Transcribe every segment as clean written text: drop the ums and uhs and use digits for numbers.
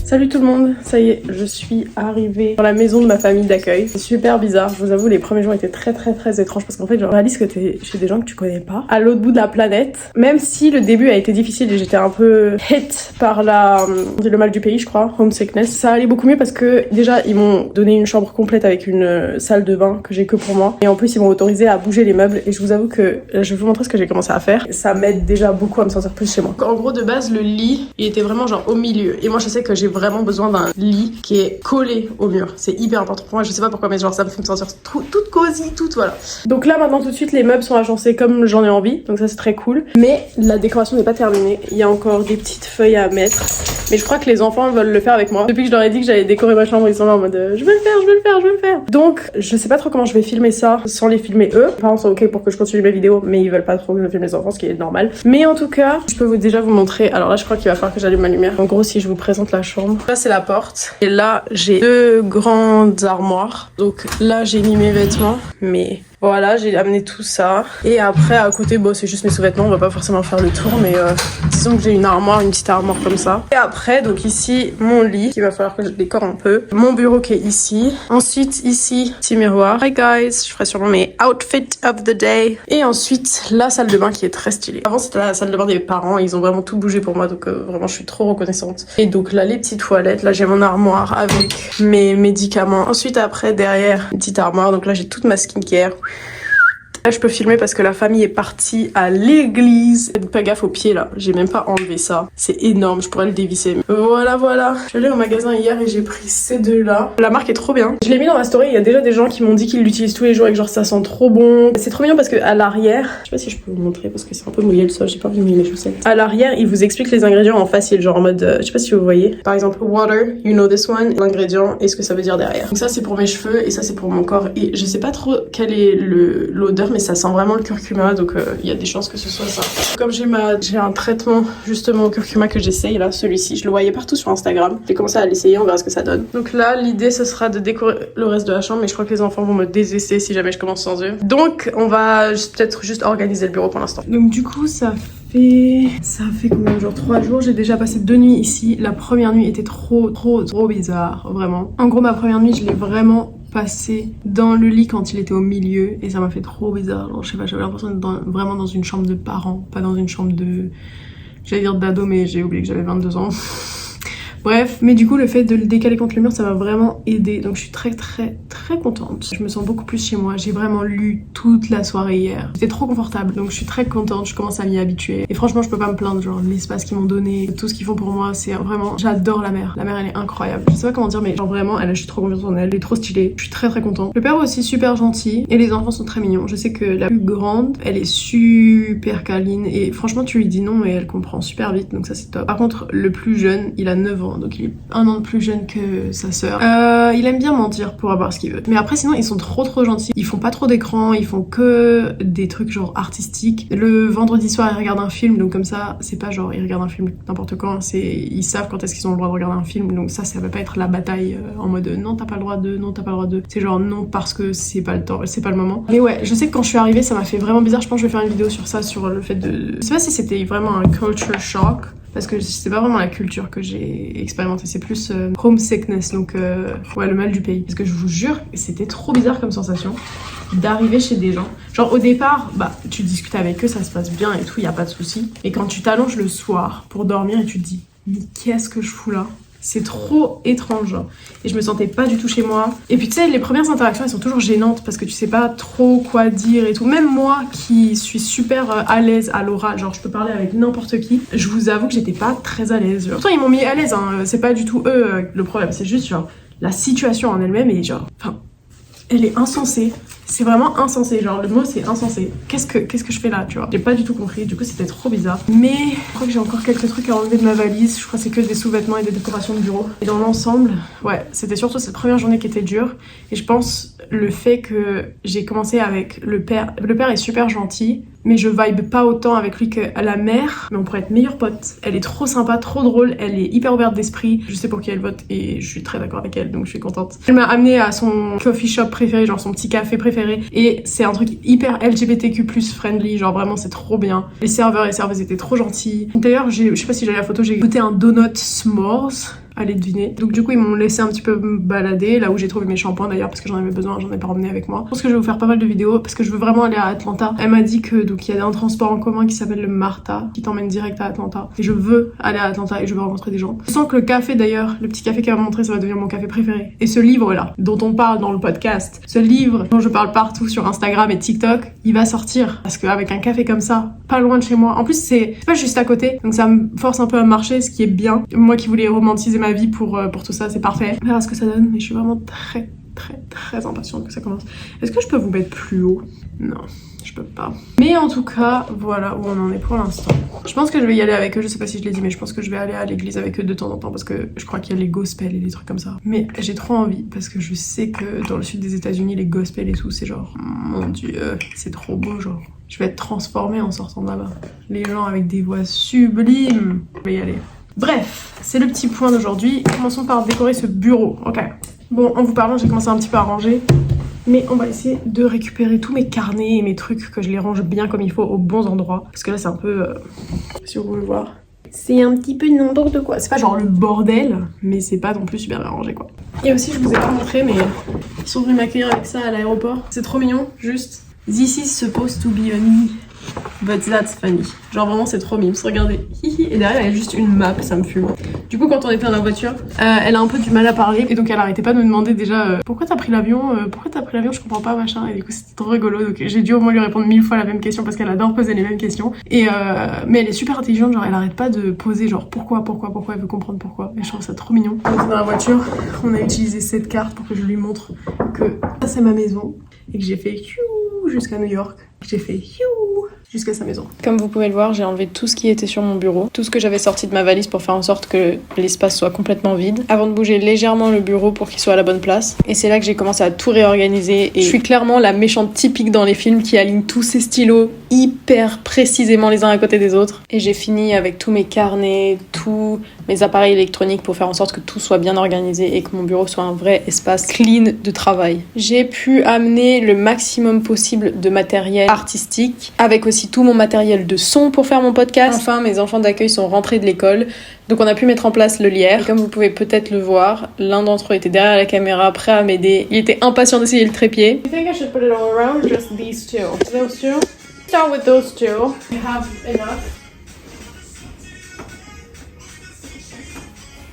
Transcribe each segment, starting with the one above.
Salut tout le monde, ça y est, je suis arrivée dans la maison de ma famille d'accueil. C'est super bizarre, je vous avoue, les premiers jours étaient très étranges parce qu'en fait, je réalise que t'es chez des gens que tu connais pas, à l'autre bout de la planète. Même si le début a été difficile et j'étais un peu hit par le mal du pays, je crois, homesickness. Ça allait beaucoup mieux parce que déjà, ils m'ont donné une chambre complète avec une salle de bain que j'ai que pour moi. Et en plus, ils m'ont autorisé à bouger les meubles et je vous avoue que je vais vous montrer ce que j'ai commencé à faire. Ça m'aide déjà beaucoup à me sentir plus chez moi. En gros, de base, le lit, il était vraiment genre au milieu. Et moi, je sais que j'ai vraiment besoin d'un lit qui est collé au mur. C'est hyper important pour moi. Je sais pas pourquoi, mais genre ça me fait me sentir toute cosy, toute voilà. Donc là, maintenant, tout de suite, les meubles sont agencés comme j'en ai envie. Donc ça, c'est très cool. Mais la décoration n'est pas terminée. Il y a encore des petites feuilles à mettre. Mais je crois que les enfants veulent le faire avec moi. Depuis que je leur ai dit que j'allais décorer ma chambre, ils sont là en mode je vais le faire. Donc je sais pas trop comment je vais filmer ça sans les filmer eux. Les parents sont ok pour que je continue mes vidéos, mais ils veulent pas trop que je filme les enfants, ce qui est normal. Mais en tout cas, je peux déjà vous montrer. Alors là, je crois qu'il va falloir que j'allume ma lumière. En gros, si je vous présente la chambre, là c'est la porte. Et là, j'ai deux grandes armoires. Donc là, j'ai mis mes vêtements, mais voilà, j'ai amené tout ça. Et après, à côté, bon, c'est juste mes sous-vêtements. On va pas forcément faire le tour, mais disons que j'ai une armoire, une petite armoire comme ça. Et après, donc ici, mon lit, qu'il va falloir que je décore un peu. Mon bureau qui est ici. Ensuite, ici, petit miroir. Hi guys, je ferai sûrement mes outfits of the day. Et ensuite, la salle de bain qui est très stylée. Avant, c'était la salle de bain des parents. Ils ont vraiment tout bougé pour moi, donc vraiment, je suis trop reconnaissante. Et donc là, les petites toilettes. Là, j'ai mon armoire avec mes médicaments. Ensuite, après, derrière, une petite armoire. Donc là, j'ai toute ma skincare. Là, je peux filmer parce que la famille est partie à l'église. Faites pas gaffe aux pieds là, j'ai même pas enlevé ça. C'est énorme, je pourrais le dévisser. Voilà. Je suis allée au magasin hier et j'ai pris ces deux là. La marque est trop bien. Je l'ai mis dans ma story, il y a déjà des gens qui m'ont dit qu'ils l'utilisent tous les jours et que genre ça sent trop bon. C'est trop bien parce que à l'arrière, je sais pas si je peux vous montrer parce que c'est un peu mouillé le sol, j'ai pas envie de mouiller les chaussettes. À l'arrière, il vous explique les ingrédients en facile, genre en mode, je sais pas si vous voyez. Par exemple, water, you know this one, l'ingrédient et ce que ça veut dire derrière. Donc ça c'est pour mes cheveux et ça c'est pour mon corps. Et je sais pas trop quelle est l'odeur, mais ça sent vraiment le curcuma, donc il y a des chances que ce soit ça. Comme j'ai un traitement justement au curcuma que j'essaye là, celui-ci, je le voyais partout sur Instagram. J'ai commencé à l'essayer, on verra ce que ça donne. Donc là, l'idée ce sera de décorer le reste de la chambre, mais je crois que les enfants vont me détester si jamais je commence sans eux. Donc on va peut-être juste organiser le bureau pour l'instant. Donc du coup, ça fait combien de jours? 3 jours, j'ai déjà passé 2 nuits ici. La première nuit était trop bizarre, vraiment. En gros, ma première nuit, je l'ai vraiment passé dans le lit quand il était au milieu et ça m'a fait trop bizarre. Genre, je sais pas, j'avais l'impression d'être vraiment dans une chambre de parents, pas dans une chambre de... J'allais dire d'ado, mais j'ai oublié que j'avais 22 ans. Bref, mais du coup le fait de le décaler contre le mur, ça m'a vraiment aidé. Donc je suis très contente. Je me sens beaucoup plus chez moi. J'ai vraiment lu toute la soirée hier. C'était trop confortable, donc je suis très contente. Je commence à m'y habituer. Et franchement, je peux pas me plaindre. Genre l'espace qu'ils m'ont donné, tout ce qu'ils font pour moi, c'est vraiment... J'adore la mère. La mère, elle est incroyable. Je sais pas comment dire, mais genre vraiment, je suis trop confiante en elle. Elle est trop stylée. Je suis très contente. Le père est aussi super gentil et les enfants sont très mignons. Je sais que la plus grande, elle est super câline et franchement, tu lui dis non et elle comprend super vite. Donc ça, c'est top. Par contre, le plus jeune, il a 9 ans. Donc il est 1 an de plus jeune que sa sœur. Il aime bien mentir pour avoir ce qu'il veut. Mais après sinon ils sont trop gentils. Ils font pas trop d'écran, ils font que des trucs genre artistiques. Le vendredi soir ils regardent un film, donc comme ça c'est pas genre ils regardent un film n'importe quand, ils savent quand est-ce qu'ils ont le droit de regarder un film. Donc ça va pas être la bataille en mode non t'as pas le droit de, c'est genre non parce que c'est pas le temps, c'est pas le moment. Mais ouais, je sais que quand je suis arrivée ça m'a fait vraiment bizarre. Je pense que je vais faire une vidéo sur ça, sur le fait de... Je sais pas si c'était vraiment un culture shock parce que c'est pas vraiment la culture que j'ai expérimenté, c'est plus homesickness, donc ouais, le mal du pays. Parce que je vous jure, c'était trop bizarre comme sensation d'arriver chez des gens. Genre au départ, bah tu discutes avec eux, ça se passe bien et tout, y a pas de souci. Et quand tu t'allonges le soir pour dormir et tu te dis mais qu'est-ce que je fous là? C'est trop étrange et je me sentais pas du tout chez moi. Et puis tu sais, les premières interactions elles sont toujours gênantes parce que tu sais pas trop quoi dire et tout. Même moi qui suis super à l'aise à l'oral, genre je peux parler avec n'importe qui, je vous avoue que j'étais pas très à l'aise. Pourtant ils m'ont mis à l'aise, hein. C'est pas du tout eux le problème, c'est juste genre la situation en elle-même et genre, enfin, elle est insensée. C'est vraiment insensé, genre le mot c'est insensé. Qu'est-ce que je fais là, tu vois? J'ai pas du tout compris, du coup c'était trop bizarre. Mais je crois que j'ai encore quelques trucs à enlever de ma valise. Je crois que c'est que des sous-vêtements et des décorations de bureau. Et dans l'ensemble, ouais, c'était surtout cette première journée qui était dure. Et je pense le fait que j'ai commencé avec le père. Le père est super gentil, mais je vibe pas autant avec lui que la mère. Mais on pourrait être meilleurs potes. Elle est trop sympa, trop drôle, elle est hyper ouverte d'esprit. Je sais pour qui elle vote et je suis très d'accord avec elle, donc je suis contente. Elle m'a amenée à son coffee shop préféré, genre son petit café préféré. Et c'est un truc hyper LGBTQ+ friendly, genre vraiment c'est trop bien. Les serveurs et serveuses étaient trop gentils. D'ailleurs, je sais pas si j'ai la photo, j'ai goûté un donut s'mores allez deviner. Donc du coup ils m'ont laissé un petit peu me balader là où j'ai trouvé mes shampoings d'ailleurs parce que j'en avais besoin, j'en ai pas ramené avec moi. Je pense que je vais vous faire pas mal de vidéos parce que je veux vraiment aller à Atlanta. Elle m'a dit que donc il y a un transport en commun qui s'appelle le Marta qui t'emmène direct à Atlanta et je veux aller à Atlanta et je veux rencontrer des gens. Je sens que le café d'ailleurs, le petit café qu'elle m'a montré, ça va devenir mon café préféré. Et ce livre là dont on parle dans le podcast, ce livre dont je parle partout sur Instagram et TikTok, il va sortir parce qu'avec un café comme ça, pas loin de chez moi. En plus c'est pas juste à côté, donc ça me force un peu à marcher, ce qui est bien. Moi qui voulais romantiser ma vie pour tout ça, c'est parfait. On verra ce que ça donne, mais je suis vraiment très impatiente que ça commence. Est-ce que je peux vous mettre plus haut? Non, je peux pas. Mais en tout cas, voilà où on en est pour l'instant. Je pense que je vais y aller avec eux, je sais pas si je l'ai dit, mais je pense que je vais aller à l'église avec eux de temps en temps parce que je crois qu'il y a les gospels et des trucs comme ça. Mais j'ai trop envie parce que je sais que dans le sud des États-Unis, les gospels et tout, c'est genre, mon dieu, c'est trop beau, genre. Je vais être transformée en sortant de là-bas. Les gens avec des voix sublimes. Je vais y aller. Bref, c'est le petit point d'aujourd'hui. Commençons par décorer ce bureau. Ok. Bon, en vous parlant, j'ai commencé un petit peu à ranger. Mais on va essayer de récupérer tous mes carnets et mes trucs, que je les range bien comme il faut, aux bons endroits. Parce que là, c'est un peu... si vous voulez voir. C'est un petit peu n'importe quoi. C'est pas genre le bordel, mais c'est pas non plus super bien rangé, quoi. Et aussi, je vous ai pas montré, mais ils sont venus m'accueillir avec ça à l'aéroport. C'est trop mignon, juste. This is supposed to be a me, but that's funny. Genre vraiment c'est trop mimes, regardez. Et derrière elle a juste une map, ça me fume. Du coup quand on était dans la voiture, elle a un peu du mal à parler et donc elle arrêtait pas de me demander déjà pourquoi t'as pris l'avion, je comprends pas machin. Et du coup c'était trop rigolo, donc j'ai dû au moins lui répondre 1000 fois la même question parce qu'elle adore poser les mêmes questions. Et mais elle est super intelligente, genre elle arrête pas de poser genre pourquoi, elle veut comprendre pourquoi. Et je trouve ça trop mignon. On était dans la voiture, on a utilisé cette carte pour que je lui montre que ça c'est ma maison et que j'ai fait jusqu'à New York. J'ai fait jusqu'à sa maison. Comme vous pouvez le voir, j'ai enlevé tout ce qui était sur mon bureau, tout ce que j'avais sorti de ma valise pour faire en sorte que l'espace soit complètement vide, avant de bouger légèrement le bureau pour qu'il soit à la bonne place. Et c'est là que j'ai commencé à tout réorganiser. Et je suis clairement la méchante typique dans les films qui aligne tous ses stylos hyper précisément les uns à côté des autres. Et j'ai fini avec tous mes carnets, tous mes appareils électroniques pour faire en sorte que tout soit bien organisé et que mon bureau soit un vrai espace clean de travail. J'ai pu amener le maximum possible de matériel artistique, avec aussi tout mon matériel de son pour faire mon podcast. Enfin, mes enfants d'accueil sont rentrés de l'école, donc on a pu mettre en place le lierre. Et comme vous pouvez peut-être le voir, l'un d'entre eux était derrière la caméra, prêt à m'aider. Il était impatient d'essayer le trépied. I think I should put it all around, just these two. Those two? Start with those two. You have enough.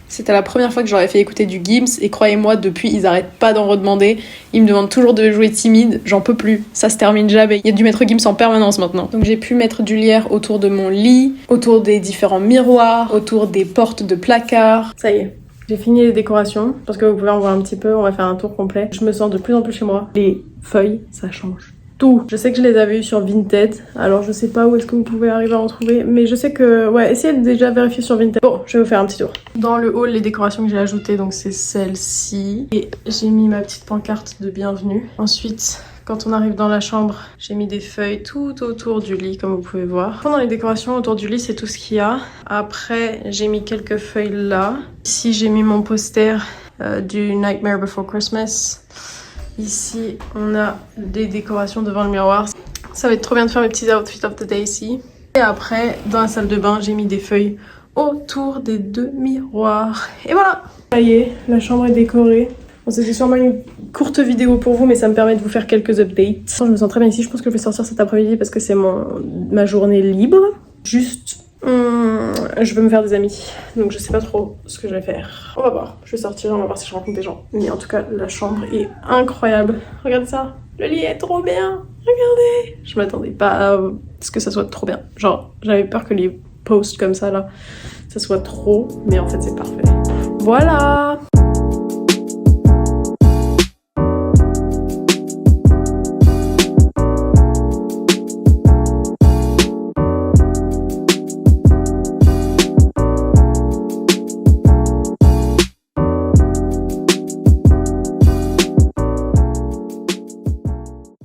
C'était la première fois que j'aurais fait écouter du Gims et croyez-moi, depuis, ils arrêtent pas d'en redemander. Ils me demandent toujours de jouer timide, j'en peux plus. Ça se termine jamais. Il y a du maître Gims en permanence maintenant. Donc j'ai pu mettre du lierre autour de mon lit, autour des différents miroirs, autour des portes de placard. Ça y est. J'ai fini les décorations, parce que vous pouvez en voir un petit peu, on va faire un tour complet. Je me sens de plus en plus chez moi. Les feuilles, ça change tout. Je sais que je les avais eu sur Vinted, alors je sais pas où est-ce que vous pouvez arriver à en trouver, mais je sais que, ouais, essayez de déjà vérifier sur Vinted. Bon, je vais vous faire un petit tour. Dans le hall, les décorations que j'ai ajoutées, donc c'est celle-ci, et j'ai mis ma petite pancarte de bienvenue. Ensuite, quand on arrive dans la chambre, j'ai mis des feuilles tout autour du lit, comme vous pouvez voir. Pendant les décorations autour du lit, c'est tout ce qu'il y a. Après, j'ai mis quelques feuilles là. Ici, j'ai mis mon poster du Nightmare Before Christmas. Ici, on a des décorations devant le miroir. Ça va être trop bien de faire mes petits outfits of the day ici. Et après, dans la salle de bain, j'ai mis des feuilles autour des deux miroirs. Et voilà! Ça y est, la chambre est décorée. Bon, c'était sûrement une courte vidéo pour vous, mais ça me permet de vous faire quelques updates. Je me sens très bien ici. Je pense que je vais sortir cet après-midi parce que c'est ma journée libre. Juste... je veux me faire des amis, donc je sais pas trop ce que je vais faire. On va voir, je vais sortir, on va voir si je rencontre des gens. Mais en tout cas, la chambre est incroyable. Regardez ça, le lit est trop bien. Regardez, je m'attendais pas à ce que ça soit trop bien. Genre, j'avais peur que les posts comme ça là, ça soit trop, mais en fait c'est parfait. Voilà.